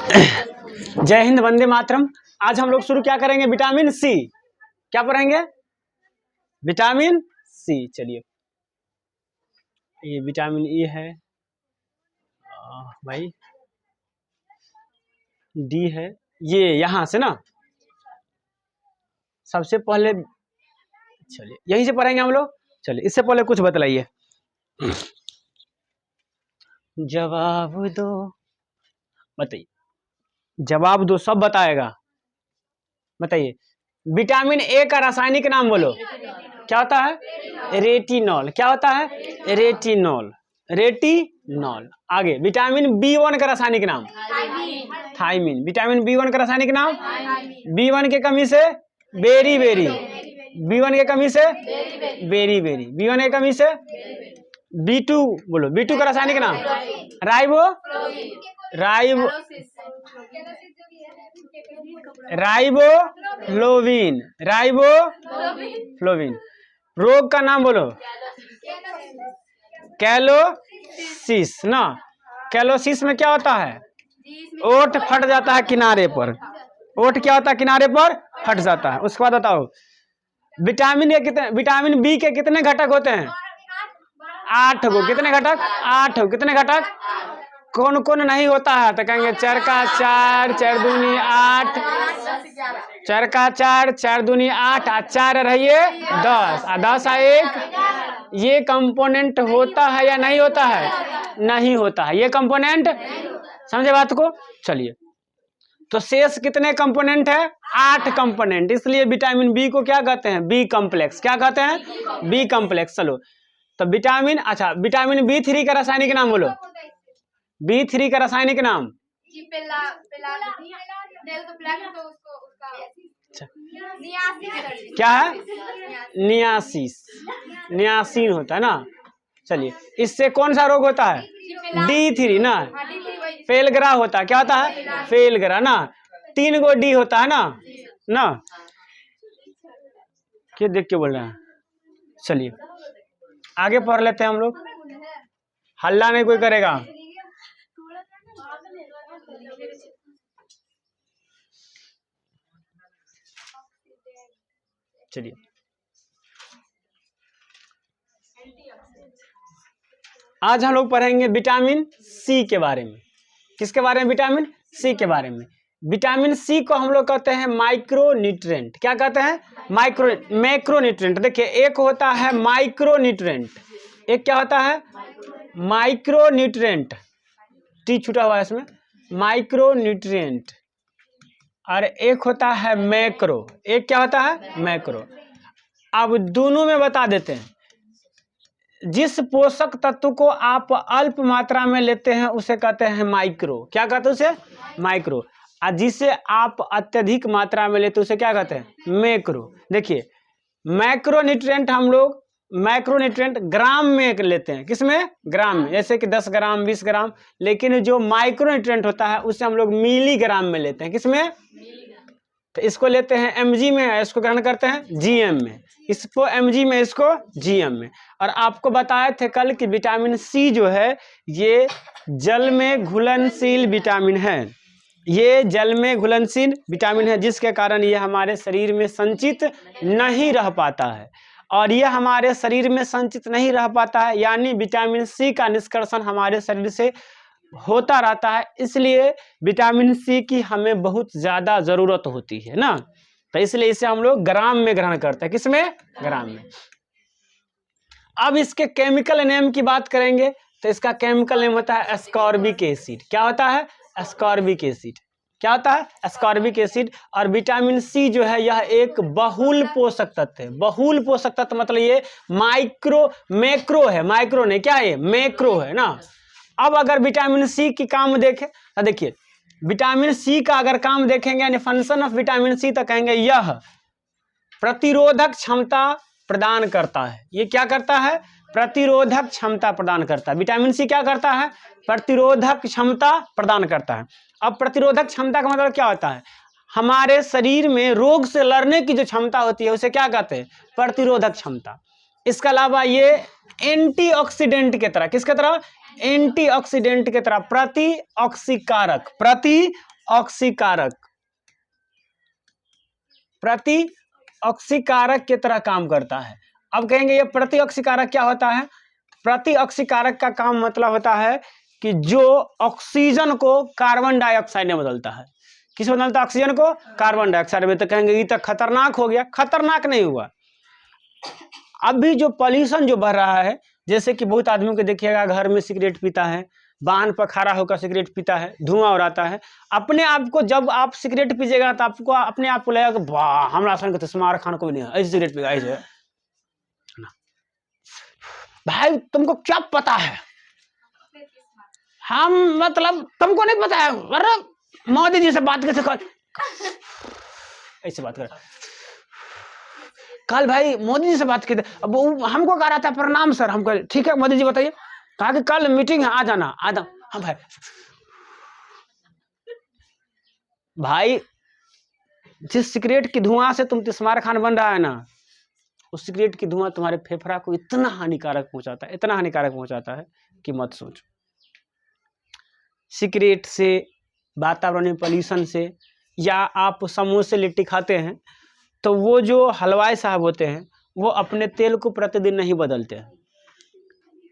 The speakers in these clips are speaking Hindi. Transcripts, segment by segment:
जय हिंद, वंदे मातरम। आज हम लोग शुरू क्या करेंगे? Vitamin C. क्या पढ़ेंगे? Vitamin C. चलिए, ये विटामिन ई है भाई, डी है, ये यहां से ना सबसे पहले, चलिए यहीं से पढ़ेंगे हम लोग। चलिए, इससे पहले कुछ बतलाइए। जवाब दो, बताइए, जवाब दो, सब बताएगा। बताइए, विटामिन ए का रासायनिक नाम बोलो। क्या होता है? रेटिनॉल। क्या होता है? रेटिनॉल। रेटिनॉल। आगे, विटामिन बी1 का रासायनिक नाम थायमीन। विटामिन बी1 का रासायनिक नाम, बी1 के कमी से बेरी बेरी, बी1 के कमी से बेरी बेरी, बी1 के कमी से बी2 बोलो। बी2 का रासायनिक नाम राइबो राइबो राइबोफ्लोविन। राइबोफ्लोविन। रोग का नाम बोलो। कैलोसिस ना। कैलोसिस में क्या होता है? ओठ फट जाता है किनारे पर। ओठ क्या होता है? किनारे पर फट जाता है। उसके बाद बताओ, विटामिन बी के कितने घटक होते हैं? 8 गो। कितने घटक? 8 गो। कितने घटक? कौन कौन नहीं होता है? तो कहेंगे 4 का 4, 4 दूनी 8, 4 का 4, 4 दूनी 8, 4 रहिए 10, 10 1। ये कंपोनेंट होता है या नहीं होता है? नहीं होता है ये कंपोनेंट। समझे बात को? चलिए, तो शेष कितने कंपोनेंट है? 8 कंपोनेंट। इसलिए विटामिन बी को क्या कहते हैं? B complex. क्या कहते हैं? B complex. चलो, तो विटामिन, अच्छा, विटामिन बी3 का रासायनिक नाम बोलो। बी3 का रासायनिक नाम क्या है? नियासिस। नियासिन होता है ना। चलिए, इससे कौन सा रोग होता है? D3 ना। फेलग्रा होता है। क्या होता है? फेलग्रा ना। 3 गो डी होता है ना क्या देख के बोल रहे हैं? चलिए, आगे पढ़ लेते हैं हम लोग। हल्ला नहीं कोई करेगा। चलिए, आज हम लोग पढ़ेंगे विटामिन सी के बारे में। किसके बारे में? विटामिन सी के बारे में। विटामिन सी को हम लोग कहते हैं माइक्रोन्यूट्रिएंट। क्या कहते हैं? मैक्रोन्यूट्रिएंट। देखिए, एक होता है माइक्रोन्यूट्रिएंट, एक क्या होता है? माइक्रोन्यूट्रिएंट। टी छूटा हुआ है इसमें। माइक्रोन्यूट्रिएंट। और एक होता है मैक्रो। एक क्या होता है? मैक्रो। अब दोनों में बता देते हैं। जिस पोषक तत्व को आप अल्प मात्रा में लेते हैं उसे कहते हैं माइक्रो। क्या कहते हैं उसे? माइक्रो। और जिसे आप अत्यधिक मात्रा में लेते हैं उसे क्या कहते हैं? मैक्रो। देखिए, मैक्रोन्यूट्रिएंट हम लोग मैक्रोन्यूट्रिएंट ग्राम में लेते हैं। किसमें? ग्राम में। जैसे कि 10 ग्राम, 20 ग्राम। लेकिन जो माइक्रोन्यूट्रिएंट होता है उसे हम लोग मिलीग्राम में लेते हैं। किसमें? तो इसको लेते हैं mg में, इसको ग्रहण करते हैं gm में। इसको mg में, इसको gm में। और आपको बताए थे कल कि विटामिन सी जो है ये जल में घुलनशील विटामिन है। ये जल में घुलनशील विटामिन है, जिसके कारण ये हमारे शरीर में संचित नहीं रह पाता है। और ये हमारे शरीर में संचित नहीं रह पाता है, यानी विटामिन सी का निष्कर्षण हमारे शरीर से होता रहता है। इसलिए विटामिन सी की हमें बहुत ज्यादा जरूरत होती है ना। तो इसलिए इसे हम लोग ग्राम में ग्रहण करते हैं। किसमें? ग्राम में। अब इसके केमिकल नेम की बात करेंगे तो इसका केमिकल नेम होता है एस्कॉर्बिक एसिड। क्या होता है? Ascorbic acid. क्या होता है? Ascorbic acid. और विटामिन सी जो है यह एक बहुल पोषक तत्व है। बहुल पोषक तत्व मतलब ये मैक्रो है। माइक्रो नहीं, क्या है? मैक्रो है ना। अब अगर विटामिन सी की काम देखें तो देखिए, विटामिन सी का अगर काम देखेंगे यानी फंक्शन ऑफ विटामिन सी, तो कहेंगे यह प्रतिरोधक क्षमता प्रदान करता है। ये क्या करता है? प्रतिरोधक क्षमता प्रदान करता है। विटामिन सी क्या करता है? प्रतिरोधक क्षमता प्रदान करता है। अब प्रतिरोधक क्षमता का मतलब क्या होता है? हमारे शरीर में रोग से लड़ने की जो क्षमता होती है उसे क्या कहते हैं? प्रतिरोधक क्षमता। इसके अलावा ये एंटीऑक्सीडेंट की तरह, किसके तरह? एंटीऑक्सीडेंट की तरह, प्रतिऑक्सीकारक ऑक्सीकारक, प्रति ऑक्सीकारक की तरह काम करता है। अब कहेंगे ये प्रति ऑक्सीकारक क्या होता है? प्रति ऑक्सीकारक का काम मतलब होता है कि जो ऑक्सीजन को कार्बन डाइऑक्साइड में बदलता है। किस बदलता है? ऑक्सीजन को कार्बन डाइऑक्साइड में। तो कहेंगे ये तो खतरनाक हो गया। खतरनाक नहीं हुआ। अभी जो पॉल्यूशन जो बढ़ रहा है, जैसे कि बहुत आदमियों को देखिएगा घर में सिगरेट पीता है, वाहन पर खड़ा होकर सिगरेट पीता है, धुआं उड़ाता है। अपने आप को जब आप सिगरेट पीजिएगा तो आपको अपने आप को लगेगा कि वाह हमरा संग तो स्मार खान को भी नहीं ऐसे सिगरेट पीगा ऐसे। भाई तुमको क्या पता है? हम मतलब तुमको नहीं पता है? अरे मोदी जी से बात कैसे कर, ऐसे बात कर। कल भाई मोदी जी से बात की थी, अब वो हमको कह रहा था प्रणाम सर। हम कह ठीक है मोदी जी बताइए। कहा कि कल मीटिंग है, आ जाना। हाँ भाई। भाई जिस सिगरेट की धुआं से तुम तिस्मार खान बन रहा है ना, उस सिगरेट की धुआं तुम्हारे फेफड़ा को इतना हानिकारक पहुंचाता है, इतना हानिकारक पहुंचाता है कि मत सोचो। सिगरेट से, वातावरणीय पॉल्यूशन से, या आप समोसे लिट्टी खाते हैं तो वो जो हलवाई साहब होते हैं वो अपने तेल को प्रतिदिन नहीं बदलते हैं।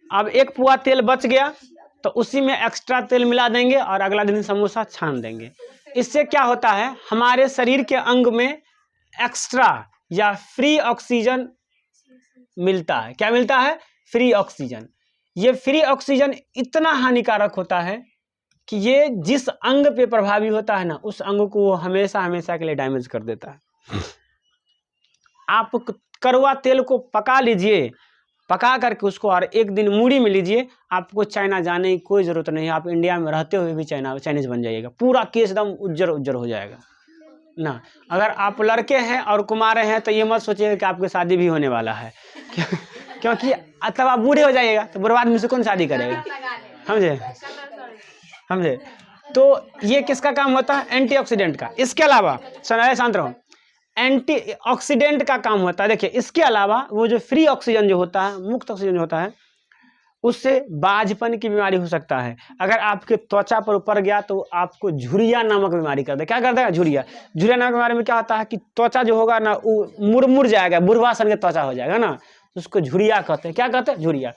अब एक पुआ तेल बच गया तो उसी में एक्स्ट्रा तेल मिला देंगे और अगला दिन समोसा छान देंगे। इससे क्या होता है? हमारे शरीर के अंग में एक्स्ट्रा या फ्री ऑक्सीजन मिलता है। क्या मिलता है? Free oxygen. ये फ्री ऑक्सीजन इतना हानिकारक होता है कि ये जिस अंग पे प्रभावी होता है ना, उस अंग को हमेशा हमेशा के लिए डैमेज कर देता है। आप कड़वा तेल को पका लीजिए, पका करके उसको और एक दिन मूड़ी में लीजिए, आपको चाइना जाने की कोई ज़रूरत नहीं है। आप इंडिया में रहते हुए भी चाइनीज बन जाइएगा। पूरा केस एकदम उज्जर उज्जर हो जाएगा ना। अगर आप लड़के हैं और कुमारे हैं तो ये मत सोचिएगा कि आपकी शादी भी होने वाला है क्योंकि तब आप बूढ़े हो जाइएगा तो बुढ़वा आदमी से कौन शादी करेगा? समझे? तो ये किसका काम होता है? एंटीऑक्सीडेंट का। इसके अलावा शांत रहो, एंटीऑक्सीडेंट का काम होता है। देखिए इसके अलावा वो जो फ्री ऑक्सीजन जो होता है, मुक्त ऑक्सीजन जो होता है, उससे बाझपन की बीमारी हो सकता है। अगर आपके त्वचा पर ऊपर गया तो आपको झुर्रिया नामक बीमारी कर दे। क्या कर देगा? झुर्रिया। झुर्रिया नामक बीमारी में क्या होता है कि त्वचा जो होगा ना वो मुड़ जाएगा, बुढ़वा सन के त्वचा हो जाएगा ना, उसको झुर्रिया कहते हैं। क्या कहते हैं? झुर्रिया।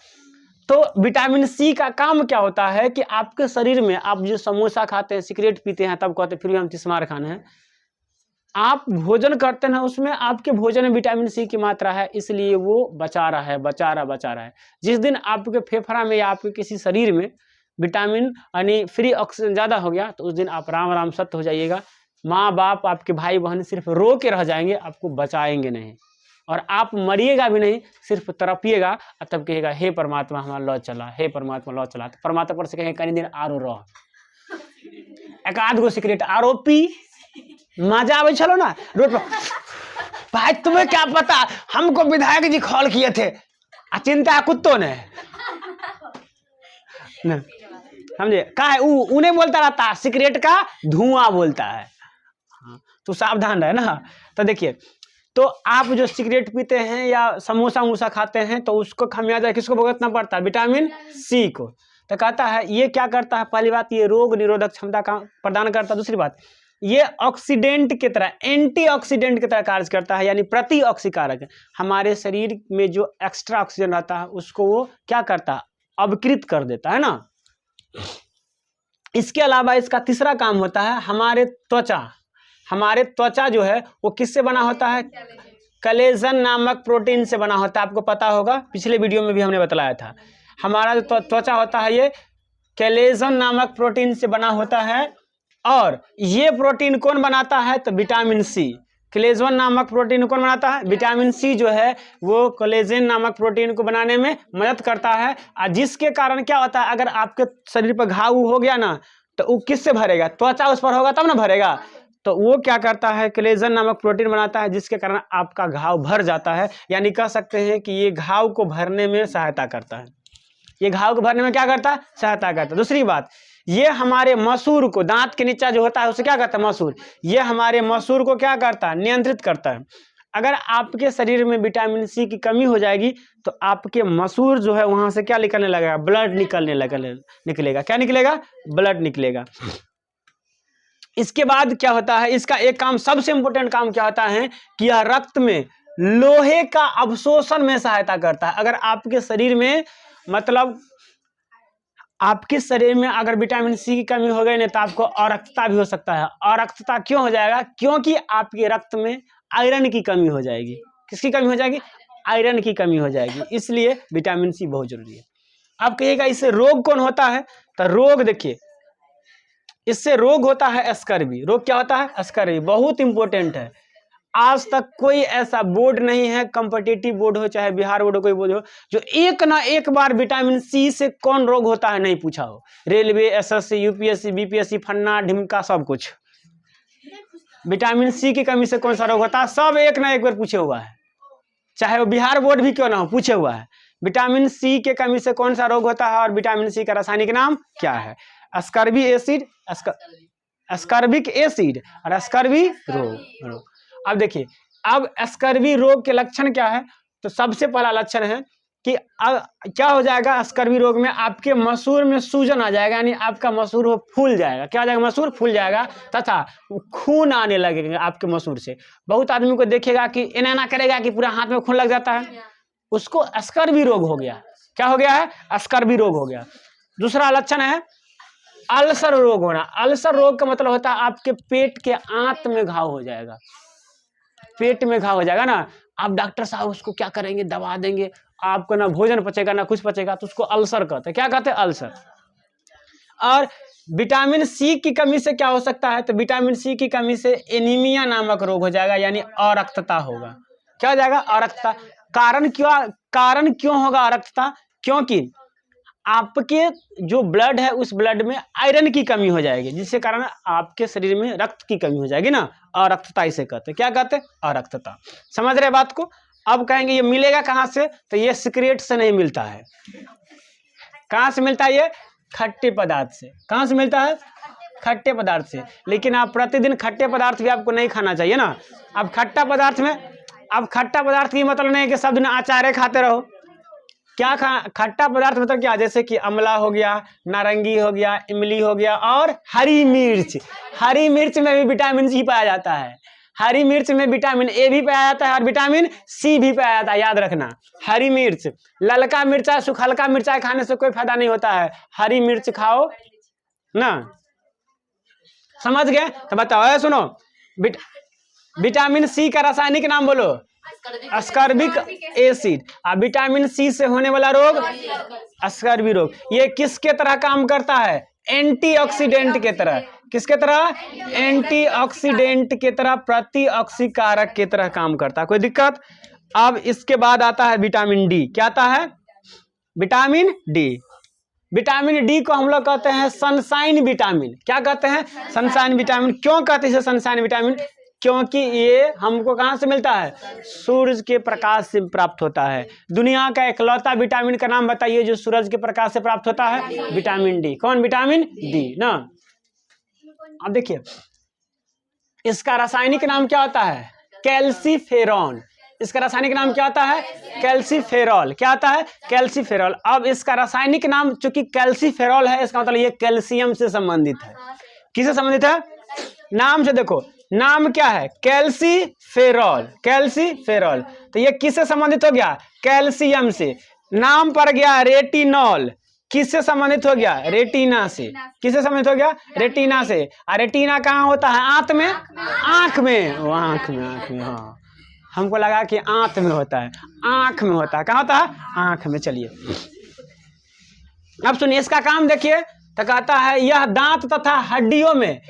तो विटामिन सी का काम क्या होता है कि आपके शरीर में, आप जो समोसा खाते हैं, सिगरेट पीते हैं, तब कहते हैं फिर भी हम तिस्मार खान हैं। आप भोजन करते हैं उसमें आपके भोजन में विटामिन सी की मात्रा है, इसलिए वो बचा रहा है। जिस दिन आपके फेफड़ा में या आपके किसी शरीर में विटामिन यानी फ्री ऑक्सीजन ज़्यादा हो गया तो उस दिन आप राम राम सत्य हो जाइएगा। माँ बाप, आपके भाई बहन सिर्फ रो के रह जाएंगे, आपको बचाएंगे नहीं। और आप मरिएगा भी नहीं, सिर्फ तड़पिएगा और तब कहिएगा हे परमात्मा हमारा लौ चला, हे परमात्मा लौ चला। तो परमात्मा पर से कहेंगे कई दिन आरो रह, एक आध गो सिगरेट आरो पी, मजा आवे चलो ना रोड पर। भाई तुम्हें क्या पता, हमको विधायक जी कॉल किए थे, चिंता है कुत्तों ने। समझे? कहा है उन्हें बोलता रहता, सिगरेट का धुआं बोलता है। तो सावधान रहे ना। तो देखिए, तो आप जो सिगरेट पीते हैं या समोसा खाते हैं तो उसको खामियाजा किसको भुगतना पड़ता है? विटामिन सी को। तो कहता है ये क्या करता है? पहली बात, ये रोग निरोधक क्षमता का प्रदान करता है। दूसरी बात, ये ऑक्सीडेंट की तरह, एंटीऑक्सीडेंट की तरह कार्य करता है, यानी प्रति ऑक्सीकारक। हमारे शरीर में जो एक्स्ट्रा ऑक्सीजन रहता है उसको वो क्या करता है? अवकृत कर देता है ना। इसके अलावा इसका तीसरा काम होता है, हमारे त्वचा जो है वो किससे बना होता है? कोलेजन नामक प्रोटीन से बना होता है। आपको पता होगा, पिछले वीडियो में भी हमने बतलाया था। हमारा जो त्वचा होता है ये कोलेजन नामक प्रोटीन से बना होता है। और ये प्रोटीन कौन बनाता है? तो विटामिन सी। कोलेजन नामक प्रोटीन कौन बनाता है? विटामिन सी जो है वो कोलेजन नामक प्रोटीन को बनाने में मदद करता है। और जिसके कारण क्या होता है, अगर आपके शरीर पर घाव हो गया ना तो वो किससे भरेगा? त्वचा उस पर होगा तब ना भरेगा। तो वो क्या करता है? कोलेजन नामक प्रोटीन बनाता है, जिसके कारण आपका घाव भर जाता है। यानी कह सकते हैं कि ये घाव को भरने में सहायता करता है। ये घाव को भरने में क्या करता है? सहायता करता है। दूसरी बात, ये हमारे मसूर को, दांत के नीचे जो होता है उसे क्या करता है? मसूर। ये हमारे मसूर को क्या करता है? नियंत्रित करता है। अगर आपके शरीर में विटामिन सी की कमी हो जाएगी तो आपके मसूर जो है वहां से क्या निकलने लगेगा? ब्लड निकलेगा। क्या निकलेगा? ब्लड निकलेगा। इसके बाद क्या होता है, इसका एक काम, सबसे इंपॉर्टेंट काम क्या होता है कि यह रक्त में लोहे का अवशोषण में सहायता करता है। अगर आपके शरीर में, मतलब आपके शरीर में अगर विटामिन सी की कमी हो गई ना तो आपको अरक्तता भी हो सकता है। अरक्तता क्यों हो जाएगा? क्योंकि आपके रक्त में आयरन की कमी हो जाएगी। किसकी कमी हो जाएगी? आयरन की कमी हो जाएगी। इसलिए विटामिन सी बहुत जरूरी है। आप कहिएगा इससे रोग कौन होता है? तो रोग देखिए, इससे रोग होता है स्कर्वी। रोग क्या होता है? स्कर्वी। बहुत इंपॉर्टेंट है। आज तक कोई ऐसा बोर्ड नहीं है, कॉम्पिटिटिव बोर्ड हो चाहे बिहार बोर्ड हो, कोई बोर्ड हो, जो एक ना एक बार विटामिन सी से कौन रोग होता है नहीं पूछा हो। रेलवे, एसएससी, यूपीएससी, बीपीएससी, फन्ना ढिमका सब कुछ, विटामिन सी की कमी से कौन सा रोग होता है, सब एक ना एक बार पूछे हुआ है। चाहे वो बिहार बोर्ड भी क्यों ना हो, पूछे हुआ है। विटामिन सी के कमी से कौन सा रोग होता है और विटामिन सी का रासायनिक नाम क्या है? अस्कर्बिक एसिड, अस्कर्बिक एसिड और अस्कर्वी रोग। अब देखिए, अब स्कर्वी रोग के लक्षण क्या है? तो सबसे पहला लक्षण है कि क्या हो जाएगा स्कर्वी रोग में? आपके मसूर में सूजन आ जाएगा, यानी आपका मसूर वो फूल जाएगा। क्या हो जाएगा? मसूर फूल जाएगा तथा खून आने लगेगा आपके मसूर से। बहुत आदमी को देखेगा कि इन्हें करेगा कि पूरा हाथ में खून लग जाता है, उसको स्कर्वी रोग हो गया। क्या हो गया है? स्कर्वी रोग हो गया। दूसरा लक्षण है अल्सर रोग होना। अल्सर रोग का मतलब होता है आपके पेट के आंत में घाव हो जाएगा। पेट में घाव हो जाएगा ना, आप डॉक्टर साहब उसको क्या करेंगे? दवा देंगे, आपको ना भोजन पचेगा ना कुछ पचेगा, तो उसको अल्सर कहते हैं। क्या कहते हैं? अल्सर। और विटामिन सी की कमी से क्या हो सकता है? तो विटामिन सी की कमी से एनीमिया नामक रोग हो जाएगा, यानी अरक्तता होगा। क्या हो जाएगा? अरक्तता। कारण क्यों होगा अरक्तता? क्योंकि आपके जो ब्लड है उस ब्लड में आयरन की कमी हो जाएगी, जिसके कारण आपके शरीर में रक्त की कमी हो जाएगी ना, अरक्तता इसे कहते हैं। क्या कहते हैं? अरक्तता। समझ रहे बात को? अब कहेंगे ये मिलेगा कहाँ से? तो ये सिगरेट से नहीं मिलता है। कहाँ से मिलता है? ये खट्टे पदार्थ से। कहाँ से मिलता है? खट्टे पदार्थ से। लेकिन आप प्रतिदिन खट्टे पदार्थ भी आपको नहीं खाना चाहिए ना। अब खट्टा पदार्थ में, अब खट्टा पदार्थ की मतलब नहीं है कि सब दिन अचारे खाते रहो। क्या खट्टा पदार्थ मतलब क्या? जैसे कि अमला हो गया, नारंगी हो गया, इमली हो गया और हरी मिर्च। हरी मिर्च में भी विटामिन सी पाया जाता है। हरी मिर्च में विटामिन ए भी पाया जाता है और विटामिन सी भी पाया जाता है। याद रखना, हरी मिर्च, ललका मिर्चा सुखलका मिर्चा खाने से कोई फायदा नहीं होता है। हरी मिर्च खाओ ना। समझ गए? तो बताओ, सुनो, विटामिन सी का रासायनिक नाम बोलो। अस्कर्बिक एसिड। और विटामिन सी से होने वाला रोग अस्कर्वी रोग। ये किसके तरह काम करता है? एंटीऑक्सीडेंट के तरह। किसके तरह? एंटीऑक्सीडेंट के तरह, प्रतिऑक्सीकारक के तरह काम करता है। कोई दिक्कत? अब इसके बाद आता है विटामिन डी। क्या आता है? Vitamin D. विटामिन डी को हम लोग कहते हैं सनशाइन विटामिन। क्या कहते हैं? Sunshine vitamin. क्यों कहते हैं इसे सनशाइन विटामिन? क्योंकि ये हमको कहाँ से मिलता है? सूरज के प्रकाश से प्राप्त होता है। दुनिया का इकलौता विटामिन का नाम बताइए जो सूरज के प्रकाश से प्राप्त होता है? Vitamin D. कौन? विटामिन डी ना। अब देखिए, इसका रासायनिक नाम क्या होता है? कैल्सीफेरॉन। इसका रासायनिक नाम क्या होता है? कैल्सीफेरॉल। क्या आता है? कैल्सीफेरॉल। अब इसका रासायनिक नाम चूंकि कैल्सीफेरॉल है, इसका मतलब ये कैल्शियम से संबंधित है। किससे संबंधित है? नाम से देखो, नाम क्या है? कैल्सीफेरॉल। कैल्सीफेरॉल। तो ये किससे संबंधित हो गया? कैल्शियम से। नाम पड़ गया रेटिनॉल। किससे संबंधित हो गया? रेटिना से। किससे संबंधित हो गया? रेटिना से। और रेटिना कहाँ होता है? आंत में। आंख में। आंख में। आंख में। हाँ, हमको लगा कि आंत में होता है, आंख में होता है। कहाँ होता है? आंख में। चलिए अब सुनिए, इसका काम देखिए। तो कहता है यह दांत तथा हड्डियों में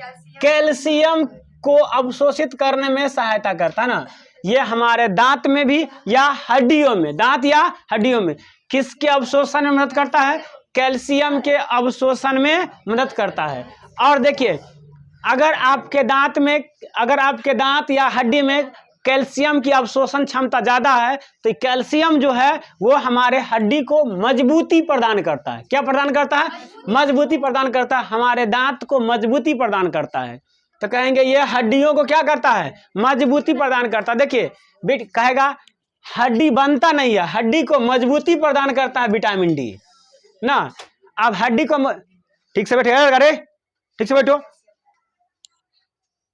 कैल्शियम को अवशोषित करने में सहायता करता है ना। ये हमारे दांत में भी या हड्डियों में, दांत या हड्डियों में किसके अवशोषण में मदद करता है? कैल्शियम के अवशोषण में मदद करता है। और देखिए, अगर आपके दांत या हड्डी में कैल्शियम की अवशोषण क्षमता ज्यादा है तो कैल्शियम जो है वो हमारे हड्डी को मजबूती प्रदान करता है। क्या प्रदान करता है? मजबूती प्रदान करता है। हमारे दांत को मजबूती प्रदान करता है। तो कहेंगे ये हड्डियों को क्या करता है? मजबूती प्रदान करता है। देखिए, कहेगा हड्डी बनता नहीं है, हड्डी को मजबूती प्रदान करता है विटामिन डी ना। अब हड्डी को ठीक से बैठे, अरे ठीक से बैठो।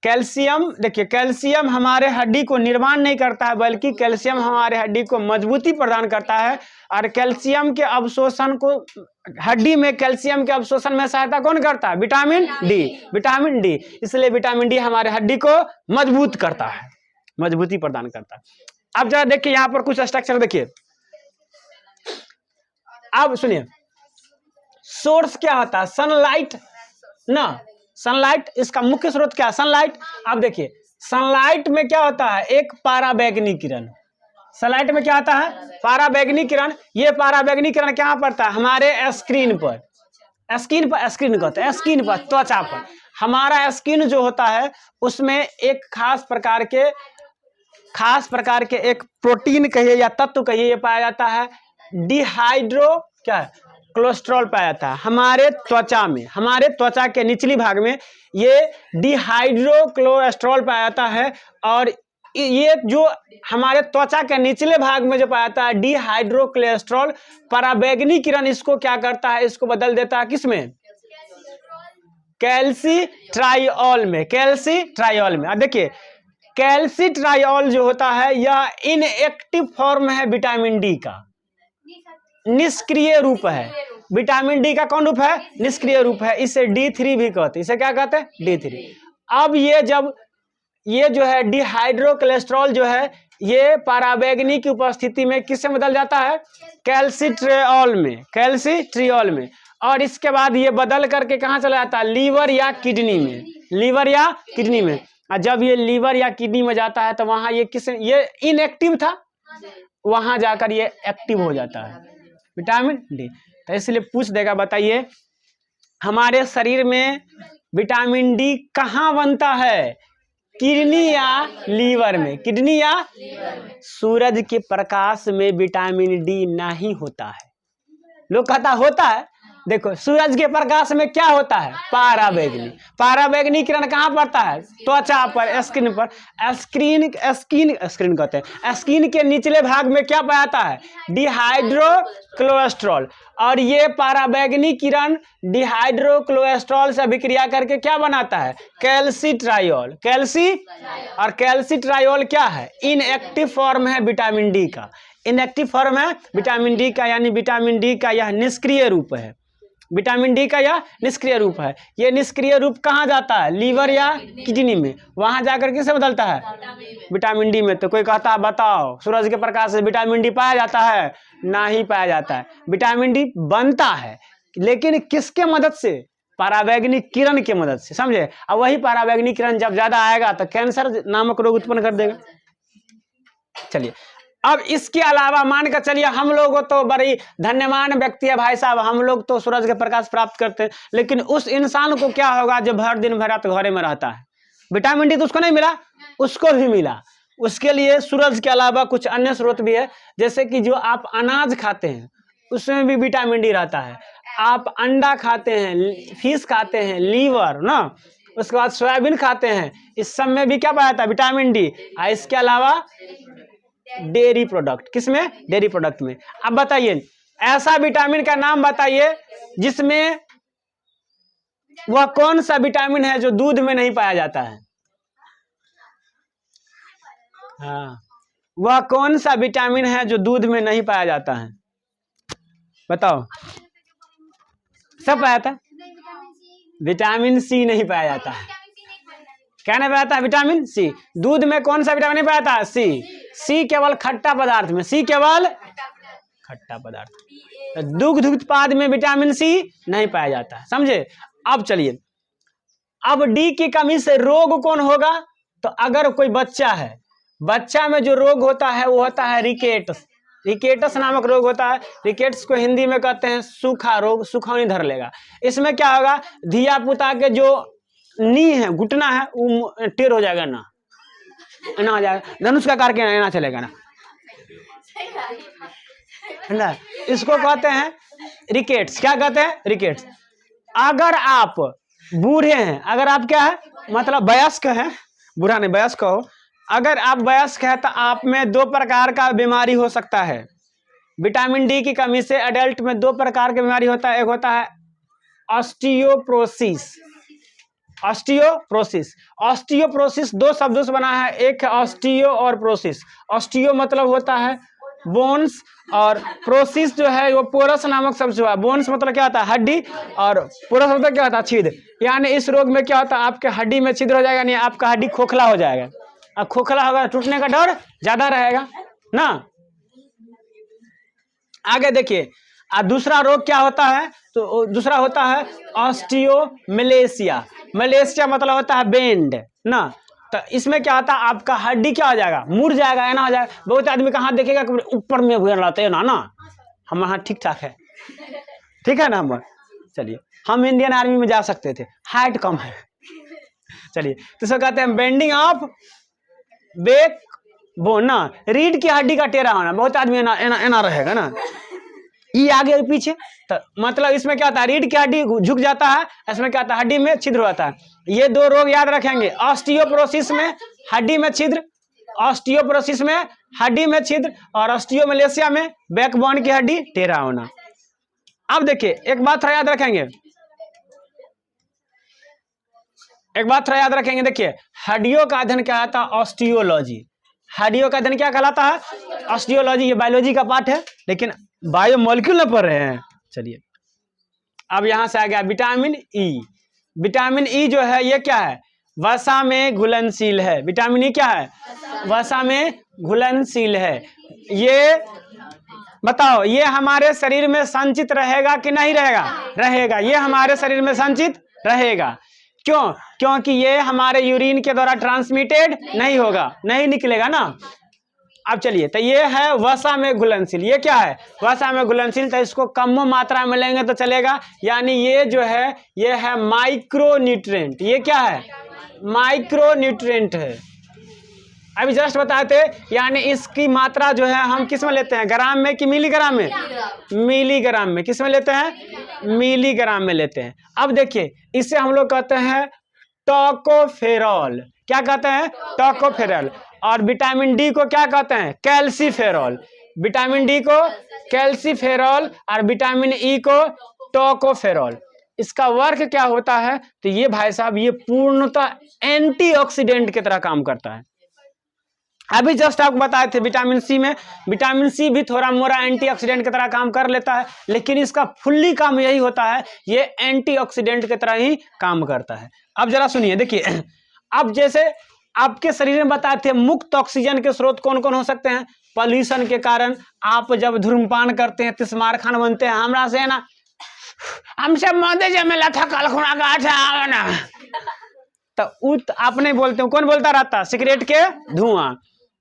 कैल्शियम, देखिए कैल्शियम हमारे हड्डी को निर्माण नहीं करता है, बल्कि कैल्शियम हमारे हड्डी को मजबूती प्रदान करता है। और कैल्शियम के अवशोषण को, हड्डी में कैल्शियम के अवशोषण में सहायता कौन करता है? Vitamin D. विटामिन डी, इसलिए विटामिन डी हमारे हड्डी को मजबूत करता है, मजबूती प्रदान करता है। अब जरा देखिए यहाँ पर कुछ स्ट्रक्चर देखिए। अब सुनिए, सोर्स क्या होता है? सनलाइट ना, सनलाइट इसका मुख्य स्रोत क्या है? सनलाइट। अब देखिए सनलाइट में क्या होता है? एक पाराबैंगनी किरण। सनलाइट में क्या होता है? पाराबैंगनी किरण। ये पाराबैंगनी किरण कहाँ पड़ता है? हमारे स्क्रीन पर, स्किन पर, स्क्रीन कहते हैं, स्किन पर, त्वचा पर। हमारा स्किन जो होता है उसमें एक खास प्रकार के एक प्रोटीन कहिए या तत्व कहिए, ये पाया जाता है डिहाइड्रो क्या है? कोलेस्ट्रॉल पाया जाता है हमारे त्वचा में। हमारे त्वचा के निचली भाग में ये डिहाइड्रो कोलेस्ट्रॉल पाया जाता है। और ये जो हमारे त्वचा के निचले भाग में जो पाया जाता है डिहाइड्रो कोलेस्ट्रॉल, पराबैंगनी किरण इसको क्या करता है? इसको बदल देता है किसमें? कैल्सिट्राइऑल में। कैल्सिट्राइऑल में। अब देखिए कैल्सिट्राइऑल जो होता है यह इनएक्टिव फॉर्म है विटामिन डी का, निष्क्रिय रूप है। विटामिन डी का कौन रूप है? निष्क्रिय रूप है। इसे D3 भी कहते हैं। इसे क्या कहते हैं? D3। अब ये जब ये जो है डिहाइड्रो कोलेस्ट्रॉल जो है ये पराबैंगनी की उपस्थिति में किससे बदल जाता है? कैल्सिट्रियोल में। कैल्सिट्रियोल में। और इसके बाद ये बदल करके कहाँ चला जाता है? लीवर या किडनी में। लीवर या किडनी में। और जब ये लीवर या किडनी में जाता है तो वहां ये इनएक्टिव था, वहां जाकर ये एक्टिव हो जाता है विटामिन डी। तो इसलिए पूछ देगा, बताइए हमारे शरीर में विटामिन डी कहाँ बनता है? किडनी या लीवर में? किडनी या सूरज के प्रकाश में विटामिन डी नहीं होता है। लोग कहता होता है, देखो सूरज के प्रकाश में क्या होता है? पाराबैंगनी। पाराबैंगनी किरण कहाँ पड़ता है? त्वचा पर, स्किन पर। स्किन कहते हैं। स्किन के निचले भाग में क्या पाया जाता है? Dehydro cholesterol. और ये पाराबैंगनी किरण डिहाइड्रो कोलेस्ट्रॉल से अभिक्रिया करके क्या बनाता है? कैल्सिट्राइऑल। और कैल्सिट्राइऑल क्या है? इनएक्टिव फॉर्म है विटामिन डी का। इनएक्टिव फॉर्म है विटामिन डी का, यानी विटामिन डी का यह निष्क्रिय रूप है। विटामिन डी का यह निष्क्रिय रूप है। ये निष्क्रिय रूप कहाँ जाता है? लीवर या किडनी में। वहां जाकर किससे बदलता है? विटामिन डी में। तो कोई कहता है बताओ सूरज के प्रकाश से विटामिन डी पाया जाता है? नहीं पाया जाता है। विटामिन डी बनता है लेकिन किसके मदद से? पराबैंगनी किरण की मदद से, समझे। अब वही पराबैंगनी किरण जब ज्यादा आएगा तो कैंसर नामक रोग उत्पन्न कर देगा। चलिए अब इसके अलावा मान कर चलिए हम लोग तो बड़ी धन्यवान व्यक्ति है भाई साहब, हम लोग तो सूरज के प्रकाश प्राप्त करते हैं, लेकिन उस इंसान को क्या होगा जो भर दिन भर रात घरे में रहता है? विटामिन डी तो उसको नहीं मिला, उसको भी मिला। उसके लिए सूरज के अलावा कुछ अन्य स्रोत भी है, जैसे कि जो आप अनाज खाते हैं उसमें भी विटामिन डी रहता है। आप अंडा खाते हैं, फिश खाते हैं, लीवर ना, उसके बाद सोयाबीन खाते हैं, इस सब में भी क्या पाया जाता है? Vitamin D. इसके अलावा डेयरी प्रोडक्ट, किसमें? डेयरी प्रोडक्ट में। अब बताइए ऐसा विटामिन का नाम बताइए जिसमें वह कौन सा विटामिन है जो दूध में नहीं पाया जाता है? हाँ, वह कौन सा विटामिन है जो दूध में नहीं पाया जाता है? बताओ। सब पाया था? विटामिन सी नहीं पाया जाता है। क्या नहीं पाया जाता है? Vitamin C. दूध में कौन सा विटामिन नहीं पाया जाता है? सी केवल खट्टा पदार्थ में, सी केवल खट्टा पदार्थ। दुग्ध उत्पाद में विटामिन सी नहीं पाया जाता है, समझे। अब चलिए, अब डी की कमी से रोग कौन होगा? तो अगर कोई बच्चा है, बच्चा में जो रोग होता है वो होता है रिकेट्स। रिकेट्स नामक रोग होता है। रिकेट्स को हिंदी में कहते हैं सूखा रोग, सुखौनी धर लेगा। इसमें क्या होगा? धिया पुता के जो नी है, घुटना है, वो टेढ़ हो जाएगा, ना हो जाएगा, धनुष का करके ना चलेगा ना, इसको कहते हैं रिकेट्स। क्या कहते हैं? रिकेट्स। अगर आप बूढ़े हैं, अगर आप क्या है मतलब वयस्क हैं, बूढ़ा नहीं वयस्क हो, अगर आप वयस्क है तो आप में 2 प्रकार का बीमारी हो सकता है। विटामिन डी की कमी से एडल्ट में 2 प्रकार की बीमारी होता है। एक होता है ऑस्टियोपोरोसिस, ऑस्टियोप्रोसिस। ऑस्टियोप्रोसिस दो शब्दों से बना है, एक है ऑस्टियो और प्रोसिस। ऑस्टियो मतलब होता है बोन्स, और प्रोसिस जो है वो पोरस नामक शब्द हुआ। बोन्स मतलब क्या होता है हड्डी, और पोरस मतलब क्या होता है छिद्र। यानी इस रोग में क्या होता है, आपके हड्डी में छिद्र हो जाएगा, यानी आपका हड्डी खोखला हो जाएगा। अब खोखला होगा, टूटने का डर ज्यादा रहेगा ना। आगे देखिए, दूसरा रोग क्या होता है, तो दूसरा होता है ऑस्टियोमलेशिया। मलेशिया मतलब होता है बेंड ना। तो इसमें क्या होता है, आपका हड्डी क्या हो जाएगा, मुड़ जाएगा, ना हो जाएगा। बहुत आदमी का हाथ देखेगा ऊपर में हुए रहते हैं ना हमारा हाथ ठीक ठाक है, ठीक है ना। हम चलिए, हम इंडियन आर्मी में जा सकते थे, हाइट कम है। चलिए, तो इसको कहते हैं बेंडिंग ऑफ बैक बोन ना। रीढ़ की हड्डी का टेढ़ा होना, बहुत आदमी एना रहेगा ना, ये आगे और पीछे। तो मतलब इसमें क्या होता है, रीढ़ की हड्डी झुक जाता है, इसमें क्या होता है, हड्डी में छिद्र होता है। ये दो रोग याद रखेंगे, ऑस्टियोप्रोसिस में हड्डी में छिद्र, ऑस्टियोप्रोसिस में हड्डी में छिद्र, और ऑस्टियोमलेशिया में बैकबोन की हड्डी टेढ़ा होना। अब देखिए, एक बात थोड़ा याद रखेंगे, देखिए हड्डियों का अध्ययन क्या आता है, ऑस्टियोलॉजी। हड्डियों का अध्ययन क्या कहलाता है, ऑस्टियोलॉजी। ये बायोलॉजी का पार्ट है, लेकिन बायोमोलिक्यूल में पढ़ रहे हैं। चलिए, अब यहां से आ गया विटामिन ई। विटामिन ई जो है ये क्या है, वसा में घुलनशील है। विटामिन ई क्या है, वसा में घुलनशील है। ये बताओ, ये हमारे शरीर में संचित रहेगा कि नहीं रहेगा, रहेगा। ये हमारे शरीर में संचित रहेगा। क्यों, क्योंकि ये हमारे यूरिन के द्वारा ट्रांसमिटेड नहीं होगा, नहीं निकलेगा ना। अब चलिए, तो ये है वसा में घुलनशील। ये क्या है, वसा में घुलनशील। तो इसको कम मात्रा में लेंगे तो चलेगा, यानी ये जो है ये है माइक्रोन्यूट्रिएंट। ये क्या है, माइक्रोन्यूट्रिएंट है। अभी जस्ट बताए थे, यानी इसकी मात्रा जो है हम किस में लेते हैं, ग्राम में कि मिलीग्राम में, मिलीग्राम में। किस में लेते हैं, मिलीग्राम में लेते हैं। अब देखिए, इसे हम लोग कहते हैं टोकोफेरॉल। क्या कहते हैं, टोकोफेरॉल। और विटामिन डी को क्या कहते हैं, कैल्सीफेरॉल। विटामिन डी को कैल्सीफेरॉल और विटामिन ई को टोकोफेरॉल। इसका वर्क क्या होता है, तो ये भाई साहब ये पूर्णतः एंटीऑक्सीडेंट की तरह काम करता है। अभी जस्ट आपको बताए थे विटामिन सी में, विटामिन सी भी थोड़ा मोड़ा एंटीऑक्सीडेंट की तरह काम कर लेता है, लेकिन इसका फुल्ली काम यही होता है, ये एंटीऑक्सीडेंट की तरह ही काम करता है। अब जरा सुनिए, देखिए, अब जैसे आपके शरीर में बताए थे मुक्त ऑक्सीजन के स्रोत कौन कौन हो सकते हैं। पॉल्यूशन के कारण आप जब धूम्रपान करते हैं, तिस्मार खान बनते हैं, हमरा से ना, हमसे मदे जब में लथा कलखुना गाठा ना, तो आप नहीं बोलते हो, कौन बोलता रहता, सिगरेट के धुआं।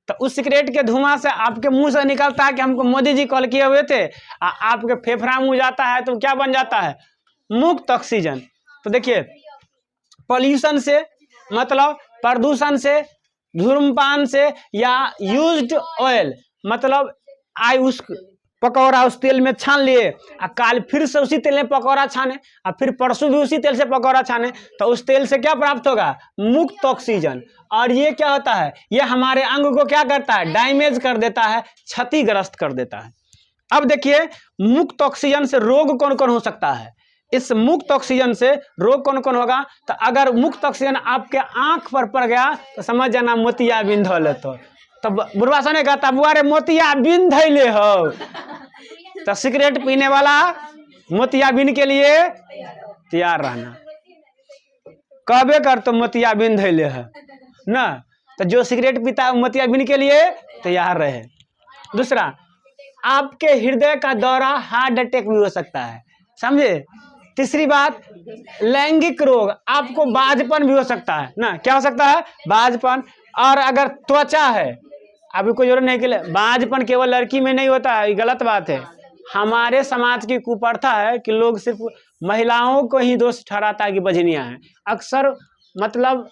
तो उस सिगरेट के धुआं से आपके मुंह से निकलता है कि हमको मोदी जी कॉल किए हुए थे, आपके फेफड़ा मुंह जाता है, तो क्या बन जाता है, मुक्त ऑक्सीजन। तो देखिए, पॉल्यूशन से मतलब प्रदूषण से, धूम्रपान से, या यूज्ड ऑयल मतलब उस पकौड़ा उस तेल में छान लिए, काल फिर से उसी तेल में पकौड़ा छाने, और फिर परसों भी उसी तेल से पकौड़ा छाने, तो उस तेल से क्या प्राप्त होगा, मुक्त ऑक्सीजन। और ये क्या होता है, ये हमारे अंग को क्या करता है, डैमेज कर देता है, क्षतिग्रस्त कर देता है। अब देखिए, मुक्त ऑक्सीजन से रोग कौन कौन हो सकता है। इस मुक्त ऑक्सीजन से रोग कौन कौन होगा, तो अगर मुक्त ऑक्सीजन आपके आंख पर पड़ गया तो समझ जाना मोतियाबिंद हो लेते। तो बुढ़वा सने कहता, बुआ रे मोतियाबिंद धैले हो। तो सिगरेट पीने वाला मोतियाबिंद के लिए तैयार रहना, कहबे कर तो मोतियाबिंद धैले है ना। तो जो सिगरेट पीता है मोतियाबिंद के लिए तैयार रहे। दूसरा, आपके हृदय का दौरा, हार्ट अटैक भी हो सकता है, समझे। तीसरी बात, लैंगिक रोग, आपको बाझपन भी हो सकता है ना। क्या हो सकता है, बाझपन। और अगर त्वचा है, अभी कोई जरूरत नहीं कि बाझपन केवल लड़की में नहीं होता है, ये गलत बात है। हमारे समाज की कुप्रथा है कि लोग सिर्फ महिलाओं को ही दोष ठहराता है कि बजनियां हैं। अक्सर मतलब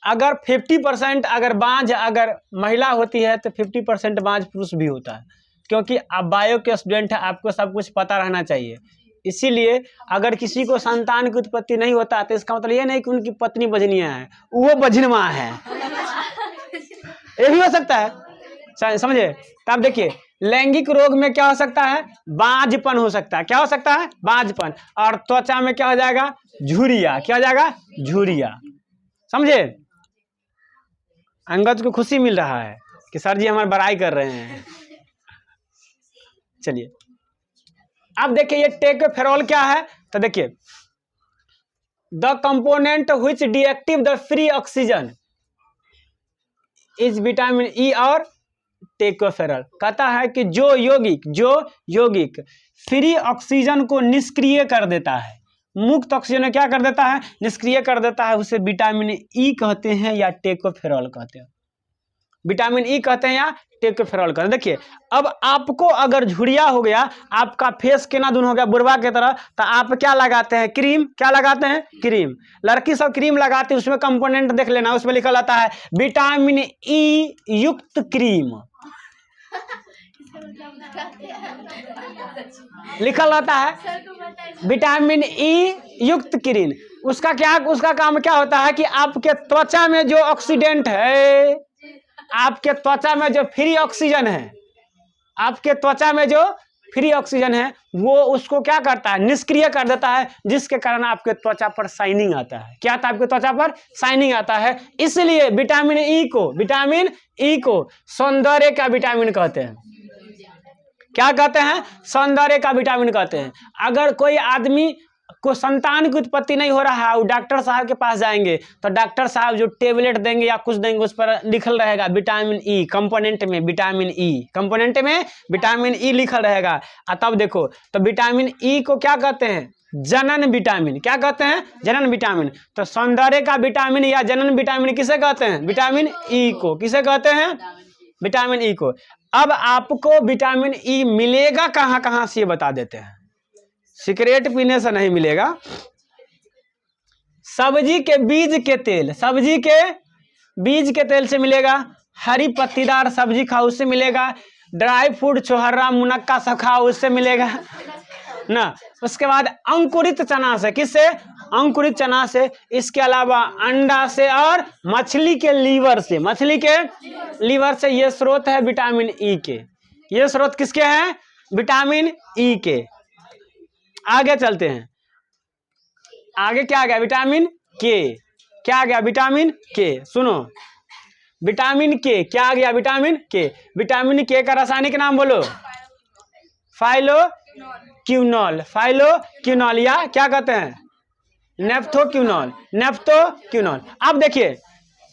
अगर 50% अगर बांझ अगर महिला होती है तो 50% बांझ पुरुष भी होता है, क्योंकि आप बायो के स्टूडेंट हैं, आपको सब कुछ पता रहना चाहिए। इसीलिए अगर किसी को संतान की उत्पत्ति नहीं होता तो इसका मतलब ये नहीं कि उनकी पत्नी बजनिया है, वो बजनवा है, ये भी हो सकता है। समझे? तब देखिए लैंगिक रोग में क्या हो सकता है, बांझपन हो सकता है। क्या हो सकता है, बांझपन। और त्वचा में क्या हो जाएगा, झुर्रिया। क्या हो जाएगा, झुर्रिया। समझे? अंगद को खुशी मिल रहा है कि सर जी हमारी बड़ाई कर रहे हैं। चलिए अब देखिए ये टेकोफेरॉल क्या है, तो देखिए the component which deactive the free oxygen is vitamin E और टेकोफेरॉल। कहता है कि जो यौगिक फ्री ऑक्सीजन को निष्क्रिय कर देता है, मुक्त ऑक्सीजन क्या कर देता है, निष्क्रिय कर देता है, उसे विटामिन ई कहते हैं या टेकोफेरॉल कहते हैं। विटामिन ई कहते हैं या टेकोफेरॉल कहते हैं। देखिए अब आपको अगर झुर्रिया हो गया, आपका फेस केना दून हो गया बुढ़वा की तरह, तो आप क्या लगाते हैं, क्रीम। क्या लगाते हैं, क्रीम। लड़की सब क्रीम लगाती है, उसमें कंपोनेंट देख लेना, उसमें लिखा रहता है विटामिन ई युक्त क्रीम। लिखा रहता है विटामिन ई युक्त क्रीम। उसका काम क्या होता है कि आपके त्वचा में जो ऑक्सीडेंट है, आपके त्वचा में जो फ्री ऑक्सीजन है, आपके त्वचा में जो फ्री ऑक्सीजन है वो उसको क्या करता है, निष्क्रिय कर देता है, जिसके कारण आपके त्वचा पर शाइनिंग आता है। क्या आता है, आपके त्वचा पर शाइनिंग आता है। इसलिए विटामिन ई को सौंदर्य का विटामिन कहते हैं। क्या कहते हैं, सौंदर्य का विटामिन कहते हैं। अगर कोई आदमी को संतान की उत्पत्ति नहीं हो रहा है, वो डॉक्टर साहब के पास जाएंगे तो डॉक्टर साहब जो टेबलेट देंगे या कुछ देंगे उस पर लिखल रहेगा विटामिन ई, कंपोनेंट में विटामिन ई लिखल रहेगा। तब देखो तो विटामिन ई को क्या कहते हैं, जनन विटामिन। क्या कहते हैं, जनन विटामिन। तो सौंदर्य का विटामिन या जनन विटामिन किसे कहते हैं, विटामिन ई को। किसे कहते हैं, विटामिन ई को। अब आपको विटामिन ई मिलेगा कहाँ कहाँ से ये बता देते हैं। सिगरेट पीने से नहीं मिलेगा, सब्जी के बीज के तेल से मिलेगा, हरी पत्तीदार सब्जी खाओ उससे मिलेगा, ड्राई फ्रूट छोहर्रा मुनक्का सब खाओ उससे मिलेगा ना। उसके बाद अंकुरित चना से, किससे, अंकुरित चना से। इसके अलावा अंडा से और मछली के लीवर से। ये स्रोत है विटामिन ई के। ये स्रोत किसके हैं, विटामिन ई के। आगे चलते हैं, आगे क्या आ गया, विटामिन के। क्या आ गया, विटामिन के। सुनो विटामिन के क्या आ गया, विटामिन के। विटामिन के का रासायनिक नाम बोलो, फाइलोक्विनोल या क्या कहते हैं, नेफ्थोक्विनोल। अब देखिए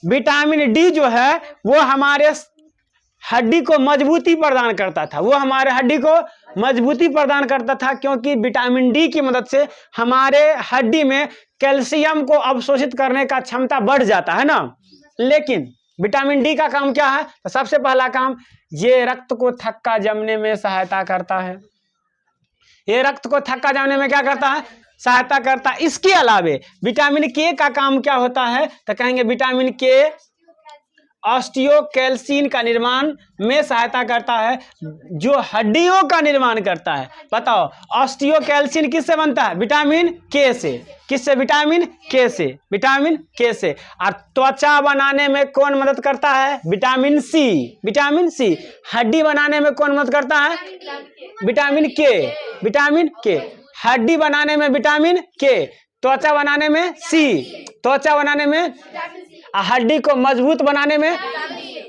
विटामिन डी जो है वो हमारे हड्डी को मजबूती प्रदान करता था, क्योंकि विटामिन डी की मदद से हमारे हड्डी में कैल्शियम को अवशोषित करने का क्षमता बढ़ जाता है ना। लेकिन विटामिन डी का काम क्या है, तो सबसे पहला काम ये रक्त को थक्का जमने में सहायता करता है। ये रक्त को थक्का जमने में क्या करता है, सहायता करता है। इसके अलावे विटामिन के का काम क्या होता है, तो कहेंगे विटामिन के ऑस्टियोकैल्सिन का निर्माण में सहायता करता है, जो हड्डियों का निर्माण करता है। बताओ ऑस्टियोकैल्सिन किससे बनता है, विटामिन के से। किससे, विटामिन के से। और त्वचा बनाने में कौन मदद करता है, विटामिन सी। हड्डी बनाने में कौन मदद करता है, विटामिन के। हड्डी बनाने में विटामिन के, त्वचा बनाने में हड्डी को मजबूत बनाने में,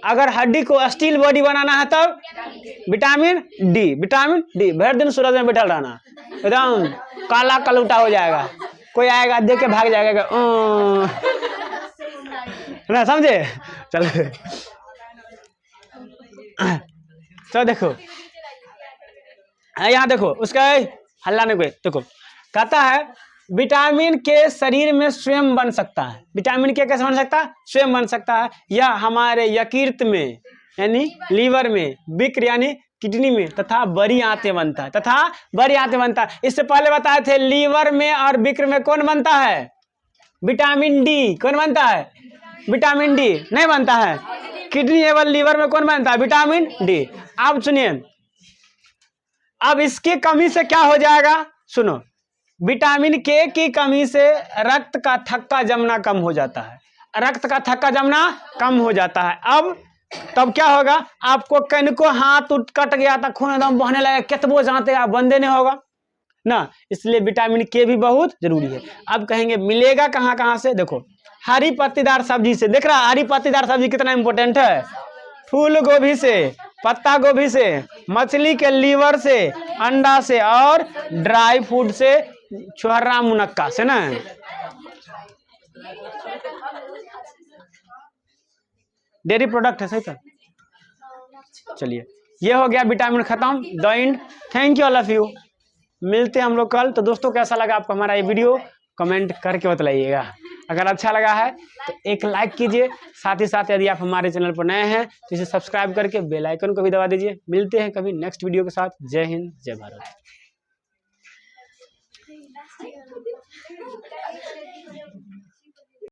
अगर हड्डी को स्टील बॉडी बनाना है तब विटामिन डी। भर दिन सूरज में बैठल रहना, एकदम काला कलूटा हो जाएगा, कोई आएगा देख के भाग जाएगा ना, समझे। चलो तो देखो यहाँ देखो, उसका हल्ला नहीं कोई। देखो कहता है विटामिन के शरीर में स्वयं बन सकता है। विटामिन के कैसे बन सकता है, स्वयं बन सकता है। या हमारे यकृत में यानी लीवर में, बिक्र यानी किडनी में, तथा बड़ी आंतें बनता है। इससे पहले बताए थे लीवर में और बिक्र में कौन बनता है, विटामिन डी। कौन बनता है, विटामिन डी नहीं बनता है। किडनी एवं लीवर में कौन बनता है, विटामिन डी। अब सुनिए, अब इसकी कमी से क्या हो जाएगा, सुनो। विटामिन के की कमी से रक्त का थक्का जमना कम हो जाता है। अब तब क्या होगा, आपको कनको हाथ उठ कट गया था, खून एकदम बहने लगा, कितबो जानते आप बंदे नहीं होगा ना, इसलिए विटामिन के भी बहुत जरूरी है। अब कहेंगे मिलेगा कहाँ कहाँ से, देखो हरी पत्तीदार सब्जी से, देख रहा हरी पत्तीदार सब्जी कितना इंपॉर्टेंट है, फूल गोभी से, पत्ता गोभी से, मछली के लीवर से, अंडा से और ड्राई फ्रूट से, छुहरा मुनक्का से ना। डेयरी प्रोडक्ट है, सही था। चलिए ये हो गया विटामिन खत्म, the end. Thank you all of you, मिलते हैं हम लोग कल। तो दोस्तों कैसा लगा आपको हमारा ये वीडियो, कमेंट करके बतलाइएगा। अगर अच्छा लगा है तो एक लाइक कीजिए, साथ ही साथ यदि आप हमारे चैनल पर नए हैं तो इसे सब्सक्राइब करके बेल आइकन को भी दबा दीजिए। मिलते हैं कभी नेक्स्ट वीडियो के साथ। जय हिंद, जय भारत।